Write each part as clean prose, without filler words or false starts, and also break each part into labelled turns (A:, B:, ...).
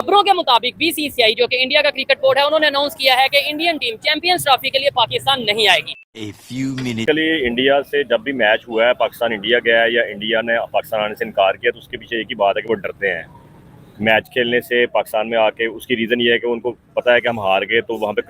A: खबरों के मुताबिक बीसीसीआई जो कि इंडिया का क्रिकेट बोर्ड है, उन्होंने अनाउंस किया है कि इंडियन टीम चैंपियंस ट्रॉफी के लिए पाकिस्तान नहीं आएगी।
B: इंडिया से जब भी मैच हुआ है, पाकिस्तान इंडिया गया है या इंडिया ने पाकिस्तान आने से इनकार किया, तो उसके पीछे एक ही बात है कि वो डरते हैं मैच खेलने से पाकिस्तान में आके। उसकी रीज़न ये है कि उनको पता है कि हम हार गए तो वहाँ पे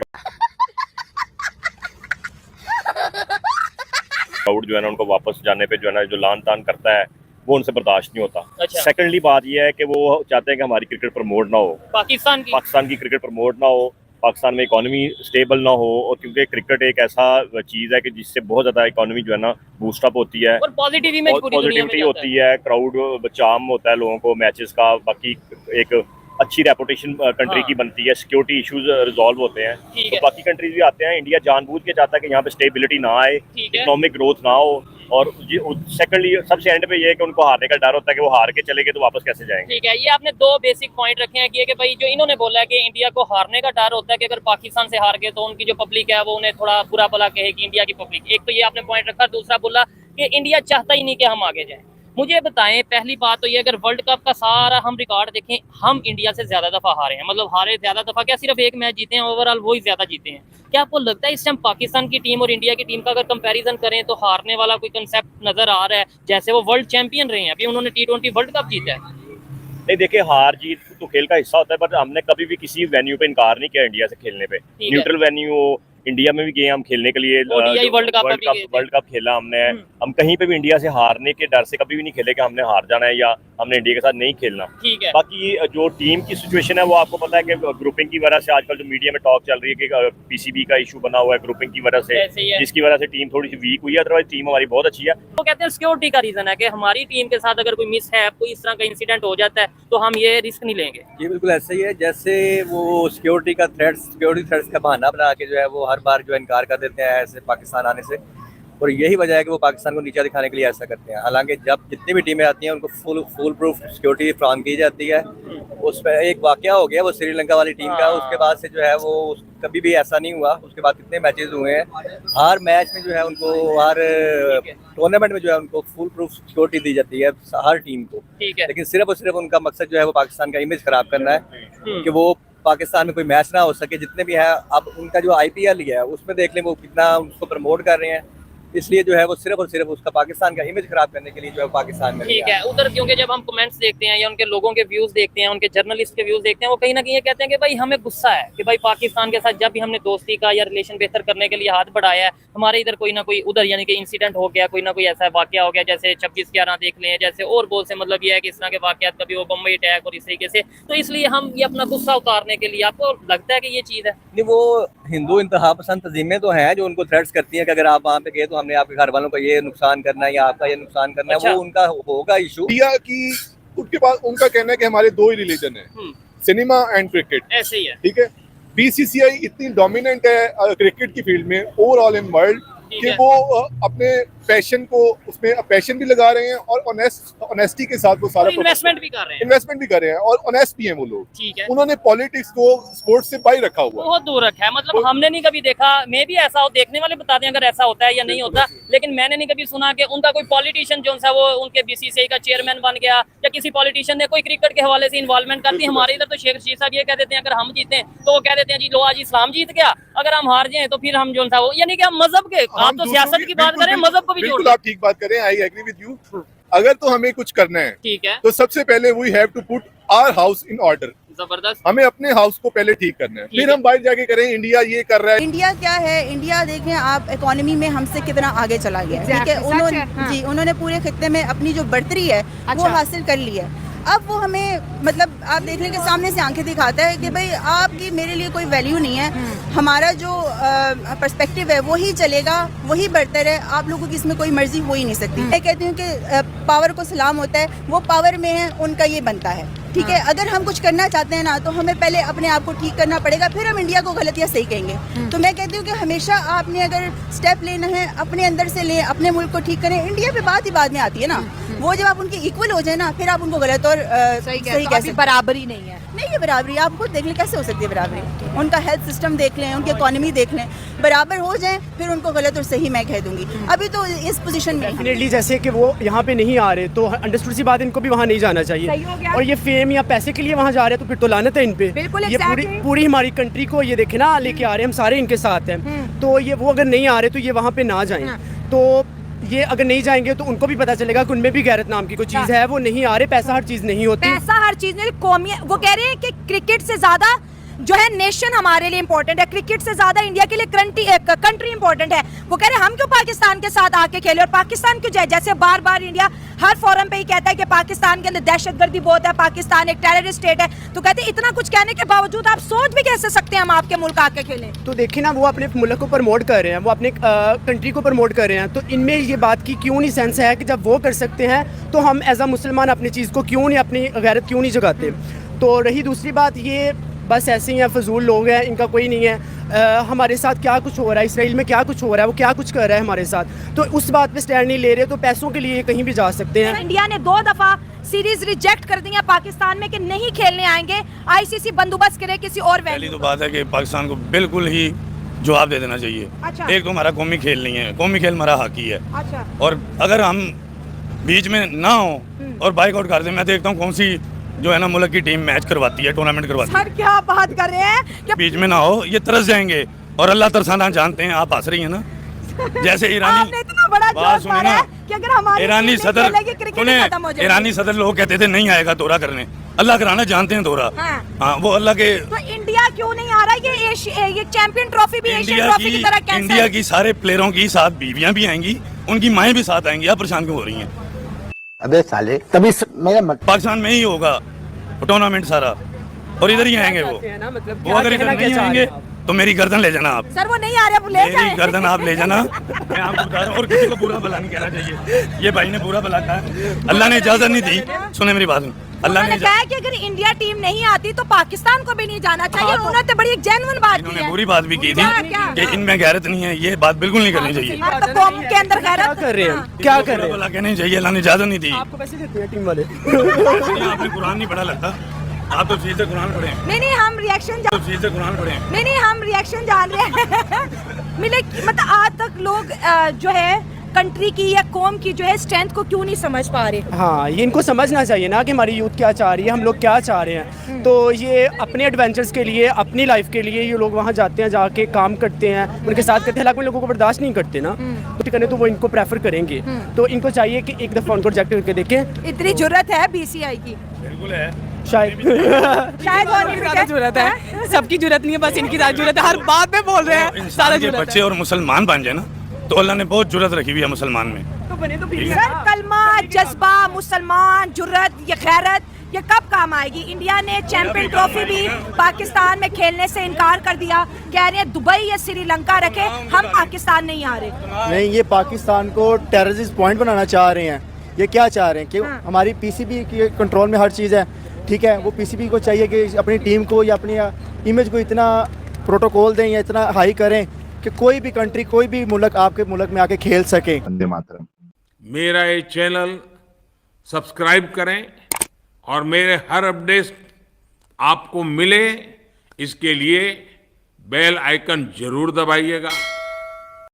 B: क्राउड जो है ना, उनको वापस जाने पे जो है ना, जो लान तान करता है वो उनसे बर्दाश्त नहीं होता।
A: अच्छा।
B: सेकेंडली बात यह है कि वो चाहते हैं कि हमारी क्रिकेट प्रमोट ना हो, पाकिस्तान की क्रिकेट प्रमोट ना हो, पाकिस्तान में इकोनॉमी स्टेबल ना हो। और क्योंकि क्रिकेट एक ऐसा चीज़ है कि जिससे बहुत ज़्यादा इकोनॉमी जो है ना बूस्टअप होती है और पॉजिटिविटी होती है, क्राउड चार्म होता है लोगों को मैचेस का, बाकी एक अच्छी रेपुटेशन कंट्री की बनती है, सिक्योरिटी इश्यूज रिजॉल्व होते हैं। तो बाकी कंट्रीज भी आते हैं। इंडिया जानबूझ के चाहता है कि यहाँ पे स्टेबिलिटी ना आए, इकोनॉमिक ग्रोथ ना हो। और सेकंडली सबसे एंड पे ये है कि उनको हारने का डर होता है कि वो हार के चले गए तो वापस कैसे जाएंगे।
A: ठीक है, ये आपने दो बेसिक पॉइंट रखे हैं कि भाई जो इन्होंने बोला है कि इंडिया को हारने का डर होता है कि अगर पाकिस्तान से हार गए तो उनकी जो पब्लिक है वो उन्हें थोड़ा बुरा भला कहेगी, इंडिया की पब्लिक। एक तो ये आपने पॉइंट रखा। दूसरा बोला कि इंडिया चाहता ही नहीं कि हम आगे जाएं। मुझे बताएं, पहली बात तो ये, अगर वर्ल्ड कप का सारा हम रिकॉर्ड देखें, हम इंडिया से ज्यादा दफा हारे हैं। मतलब हारे ज्यादा दफा क्या, सिर्फ एक मैच जीते हैं, ओवरऑल वो ही ज्यादा जीते हैं। क्या आपको लगता है इस टाइम पाकिस्तान की टीम और इंडिया की टीम का अगर कंपैरिजन करें तो हारने वाला कोई कंसेप्ट नजर आ रहा है? जैसे वो वर्ल्ड चैंपियन रहे हैं, अभी उन्होंने T20 वर्ल्ड कप जीता है।
B: नहीं, देखिए, हार जीत तो खेल का हिस्सा होता है, पर हमने कभी भी किसी वेन्यू पे इनकार नहीं किया इंडिया से खेलने पे। न्यूट्रल वेन्यू हो, इंडिया में भी गए हम खेलने के लिए, वर्ल्ड कप खेला हमने। हम कहीं पे भी इंडिया से हारने के डर से कभी भी नहीं खेले कि हमने हार जाना है या हमने इंडिया के साथ नहीं खेलना। बाकी जो टीम की सिचुएशन है वो आपको पता है कि ग्रुपिंग की वजह से आजकल जो मीडिया में टॉक चल रही है कि पीसीबी का इशू बना हुआ है ग्रुपिंग की वजह से, जिसकी वजह से टीम थोड़ी सी वीक हुई है। अदरवाइज टीम हमारी बहुत अच्छी है।
A: वो कहते हैं सिक्योरिटी का रीजन है कि हमारी टीम के साथ अगर कोई मिस है, कोई इस तरह का इंसिडेंट हो जाता है तो हम ये रिस्क नहीं लेंगे।
C: ये बिल्कुल ऐसा ही है, जैसे वो सिक्योरिटी थ्रेट्स का बहाना बना के जो है वो हर बार जो इनकार कर देते हैं ऐसे पाकिस्तान आने से। और यही वजह है कि वो पाकिस्तान को नीचा दिखाने के लिए ऐसा करते हैं। हालांकि जब जितनी भी टीमें आती हैं उनको फुल प्रूफ सिक्योरिटी फ्राहम की जाती है। उस पर एक वाकया हो गया वो श्रीलंका वाली टीम का, उसके बाद से जो है वो कभी भी ऐसा नहीं हुआ। उसके बाद कितने मैचेस हुए हैं, हर मैच में जो है उनको, हर टूर्नामेंट में जो है उनको फुल प्रूफ सिक्योरिटी दी जाती है हर टीम को। लेकिन सिर्फ और सिर्फ उनका मकसद जो है वो पाकिस्तान का इमेज खराब करना है कि वो पाकिस्तान में कोई मैच ना हो सके। जितने भी है, अब उनका जो IPL है उसमें देख लें वो कितना उसको प्रमोट कर रहे हैं। इसलिए जो है वो सिर्फ और सिर्फ उसका पाकिस्तान का इमेज खराब करने के लिए जो है पाकिस्तान में।
A: ठीक है उधर, क्योंकि जब हम कमेंट्स देखते हैं या उनके लोगों के व्यूज देखते हैं, उनके जर्नलिस्ट के व्यूज देखते हैं, वो कहीं ना कहीं ये कहते हैं कि भाई हमें गुस्सा है कि भाई पाकिस्तान के साथ जब भी हमने दोस्ती का या रिलेशन बेहतर करने के लिए हाथ बढ़ाया है, हमारे इधर कोई ना कोई उधर यानी कि इंसिडेंट हो गया, कोई ना कोई ऐसा वाकया हो गया, जैसे 26/11 देख लें, जैसे और बहुत से, मतलब ये है कि इस तरह के वाकयात, कभी वो बम्बई अटैक और इस तरीके से। तो इसलिए हम ये अपना गुस्सा उतारने के लिए, आपको लगता है कि ये चीज़ है?
C: नहीं, वो हिंदू इंतहा पसंद तंजीमें तो हैं जो उनको थ्रेट्स करती हैं कि अगर आप वहाँ पे गए तो हमने आपके घर वालों को ये नुकसान करना है या आपका ये नुकसान करना है। वो उनका होगा इशू।
D: इंडिया की उनके पास उनका कहना है कि हमारे दो ही रिलीजन है, सिनेमा एंड क्रिकेट।
A: ऐसे ही है।
D: ठीक है, BCCI इतनी डोमिनेंट है क्रिकेट की फील्ड में ओवरऑल इन वर्ल्ड कि वो अपने पैशन को उसमें पैशन भी लगा रहे हैं और ऑनेस्टी के साथ वो सारा
A: इन्वेस्टमेंट भी कर रहे हैं
D: और ऑनेस्ट भी हैं वो लोग।
A: ठीक है,
D: उन्होंने पॉलिटिक्स को स्पोर्ट्स से बाहर रखा हुआ,
A: बहुत दूर रखा है। मतलब हमने नहीं कभी देखा, मे भी ऐसा हो, देखने वाले बताते हैं अगर ऐसा होता है या नहीं होता, लेकिन मैंने नहीं कभी सुना कि उनका कोई पॉलिटिशियन जो सा वो उनके BCCI का चेयरमैन बन गया या किसी पॉलिटिशियन ने कोई क्रिकेट के हवाले से इन्वॉल्वमेंट कर दी। हमारे इधर तो शेख रशीद साहब ये कह देते हैं अगर हम जीते तो वो कह देते हैं जी लो आज इस्लाम जीत गया, अगर हम हार जाए तो फिर हम जो सा वो, यानी कि हम मजहब के, आप तो सियासत की बात करें, मजहब को भी जोड़।
D: आप ठीक बात करें, आई एग्री विद यू। अगर तो हमें कुछ करना है,
A: ठीक है,
D: तो सबसे पहले we have to put our house in order.
A: जबरदस्त,
D: हमें अपने हाउस को पहले ठीक करना है, फिर हम बाहर जाके करें इंडिया ये कर रहा है।
E: इंडिया क्या है, इंडिया देखें आप इकोनॉमी में हमसे कितना आगे चला गया है। ठीक है, उन्होंने पूरे खित्ते में अपनी जो बढ़तरी है वो हासिल कर ली है। अब वो हमें, मतलब आप देखने के सामने से आंखें दिखाता है कि भाई आपकी मेरे लिए कोई वैल्यू नहीं है, हमारा जो पर्सपेक्टिव है वही चलेगा, वही बढ़तर है, आप लोगों की इसमें कोई मर्जी हो ही नहीं सकती। मैं कहती हूँ कि पावर को सलाम होता है, वो पावर में है, उनका ये बनता है। ठीक है, अगर हम कुछ करना चाहते हैं ना तो हमें पहले अपने आप को ठीक करना पड़ेगा, फिर हम इंडिया को गलत या सही कहेंगे। तो मैं कहती हूँ कि हमेशा आपने अगर स्टेप लेना है अपने अंदर से लें, अपने मुल्क को ठीक करें। इंडिया पे बात ही बाद में आती है ना, वो जब आप उनके इक्वल हो जाए ना, फिर आप उनको गलत और सही कैसे,
F: बराबरी नहीं है।
E: नहीं ये बराबरी आप खुद देख लें कैसे हो सकती है बराबरी। उनका हेल्थ सिस्टम देख लें, उनकी इकोनॉमी देख लें, बराबर हो जाए फिर उनको गलत और सही मैं कह दूंगी। अभी तो इस पोजीशन में
G: डेफिनेटली जैसे कि वो यहाँ पे नहीं आ रहे तो अंडरस्टूड सी बात, इनको भी वहाँ नहीं जाना चाहिए। और ये फेम या पैसे के लिए वहाँ जा रहे हैं तो फिर तो लानत है इन पे। ये पूरी हमारी कंट्री को ये देखे ना लेके आ रहे हैं, हम सारे इनके साथ हैं। तो ये वो अगर नहीं आ रहे तो ये वहाँ पे ना जाएं। तो ये अगर नहीं जाएंगे तो उनको भी पता चलेगा कि उनमें भी गैरत नाम की कोई चीज है। वो नहीं आ रहे, पैसा हर चीज नहीं होती,
F: पैसा हर चीज नहीं। कौमी वो कह रहे हैं कि क्रिकेट से ज्यादा जो है नेशन हमारे लिए इंपॉर्टेंट है, क्रिकेट से ज्यादा इंडिया के लिए कंट्री इंपॉर्टेंट है। वो कह रहे हैं हम क्यों पाकिस्तान के साथ आके खेले, और पाकिस्तान क्यों जाए। जैसे बार बार इंडिया हर फोरम पे ही कहता है कि पाकिस्तान के अंदर दहशतगर्दी बहुत है, पाकिस्तान एक टेररिस्ट स्टेट है। तो कहते हैं इतना कुछ कहने के बावजूद आप सोच भी कैसे सकते हैं हम आपके मुल्क आके खेलें।
G: तो देखिए ना, वो अपने मुल्क को प्रमोट कर रहे हैं, वो अपने कंट्री को प्रमोट कर रहे हैं। तो इनमें ये बात की क्यों नहीं सेंस है कि जब वो कर सकते हैं तो हम एज अ मुसलमान अपनी चीज़ को क्यों नहीं, अपनी गैरत क्यों नहीं जगाते। तो रही दूसरी बात, ये बस ऐसे ही हैं, फजूल लोग हैं, इनका कोई नहीं है। हमारे साथ क्या कुछ हो रहा है, इसराइल में क्या कुछ हो रहा है, वो क्या कुछ कर रहा है हमारे साथ, तो उस बात पे स्टैंड नहीं ले रहे। तो पैसों के लिए कहीं भी जा सकते हैं।
F: इंडिया ने 2 दफा सीरीज रिजेक्ट कर दी है पाकिस्तान में कि नहीं खेलने आएंगे, आईसीसी बंदोबस्त करे किसी और
H: पहली तो बात है कि पाकिस्तान को बिल्कुल ही जवाब दे देना चाहिए।
F: अच्छा।
H: एक तो हमारा कौमी खेल नहीं है, कौमी खेल हमारा हॉकी है।
F: अच्छा।
H: और अगर हम बीच में ना हो और बाइकआउट कर दें, मैं देखता हूँ कौन सी जो है ना मुल्क की टीम मैच करवाती है, टूर्नामेंट करवाती है।
F: सर क्या बात कर रहे हैं कि
H: बीच में ना हो, ये तरस जाएंगे। और अल्लाह तरसाना जानते हैं, आप हंस रही हैं ना। जैसे ईरानी
F: आपने इतना बड़ा
H: बात
F: जोश मारा है कि अगर हमारी
H: ईरानी
F: टीम नहीं
H: सदर
F: खेलेगी, क्रिकेट ही खत्म हो जाएगी।
H: ईरानी सदर लोग कहते थे नहीं आएगा दौरा करने, अल्लाह कराना जानते हैं दौरा। हाँ, वो अल्लाह के।
F: तो इंडिया क्यों नहीं आ रहा? ये चैंपियन ट्रॉफी भी एशियन ट्रॉफी की तरह कैंसिल।
H: इंडिया की सारे प्लेयरों की साथ बीवियां भी आएंगी, उनकी माएँ भी साथ आएंगी। आप परेशान क्यों हो रही हैं?
I: अबे साले तभी मेरा
H: पाकिस्तान में ही होगा टूर्नामेंट सारा, और इधर ही आएंगे वो। वो अगर इधर नहीं आएंगे तो मेरी गर्दन ले जाना आप।
F: सर वो नहीं आ रहे, ले
H: मेरी गर्दन आप ले जाना। मैं आपको बता रहा हूं, और किसी को बुरा भला नहीं कहना चाहिए। ये भाई ने बुरा भला कहा, अल्लाह ने इजाजत नहीं दी। सुने मेरी बात, अल्लाह ने
F: कहा कि अगर इंडिया टीम नहीं आती तो पाकिस्तान को भी नहीं जाना चाहिए। उन्होंने तो बड़ी एक जेन्युइन बात की
H: इन्होंने
F: है।
H: बुरी बात भी की थी कि इनमें गैरत नहीं है। ये बात बिल्कुल नहीं करनी चाहिए।
F: आप तो कौम के अंदर गैरत
G: कर रहे हैं, क्या कर रहे हैं?
H: भला कहना चाहिए, अल्लाह ने इजाजत नहीं दी।
G: आपको पैसे देते हैं टीम वाले।
H: आपने कुरान नहीं पढ़ा लगता, आप तो सीधे कुरान पढ़े।
F: नहीं हम रिएक्शन
H: सीधे कुरान पढ़े।
F: नहीं हम रिएक्शन जान रहे हैं। मिले मतलब आज तक लोग जो है कंट्री की या कौम की जो है स्ट्रेंथ को क्यों नहीं समझ पा रहे।
G: हाँ, ये इनको समझना चाहिए ना कि हमारी यूथ क्या चाह रही है, हम लोग क्या चाह रहे हैं। तो ये अपने एडवेंचर्स के लिए, अपनी लाइफ के लिए ये लोग वहाँ जाते हैं, जाके काम करते हैं, उनके साथ करते हैं। हालांकि लोगों को बर्दाश्त नहीं करते ना, तो करने तो वो इनको प्रेफर करेंगे। तो इनको चाहिए कि एक दफ़ा उनको रिजेक्ट करके देखें।
F: इतनी जरूरत है बीसीआई की?
H: बिल्कुल है,
G: शायद
F: शायद
G: जरूरत है, सबकी जरूरत नहीं है, बस इनकी ज्यादा जरूरत है। हर बात में बोल रहे हैं
H: सारे बच्चे और मुसलमान बन जाए ना, तो अल्लाह ने बहुत जरूरत रखी हुई है मुसलमान में।
G: तो बने तो
F: सर कलमा, जज्बा, मुसलमान, जुर्रत, ये गैरत, ये कब काम आएगी? इंडिया ने चैंपियन ट्रॉफी भी पाकिस्तान में खेलने से इनकार कर दिया, कह रहे हैं दुबई या श्रीलंका रखे, हम पाकिस्तान नहीं आ रहे।
I: नहीं, ये पाकिस्तान को टेररिस्ट पॉइंट बनाना चाह रहे हैं। ये क्या चाह रहे हैं कि हमारी पीसीबी के कंट्रोल में हर चीज़ है, ठीक है। वो पीसीबी को चाहिए कि अपनी टीम को या अपनी इमेज को इतना प्रोटोकॉल दें या इतना हाई करें कि कोई भी कंट्री, कोई भी मुल्क आपके मुल्क में आके खेल सके। वंदे मातरम।
J: मेरा ये चैनल सब्सक्राइब करें और मेरे हर अपडेट आपको मिले, इसके लिए बेल आइकन जरूर दबाइएगा।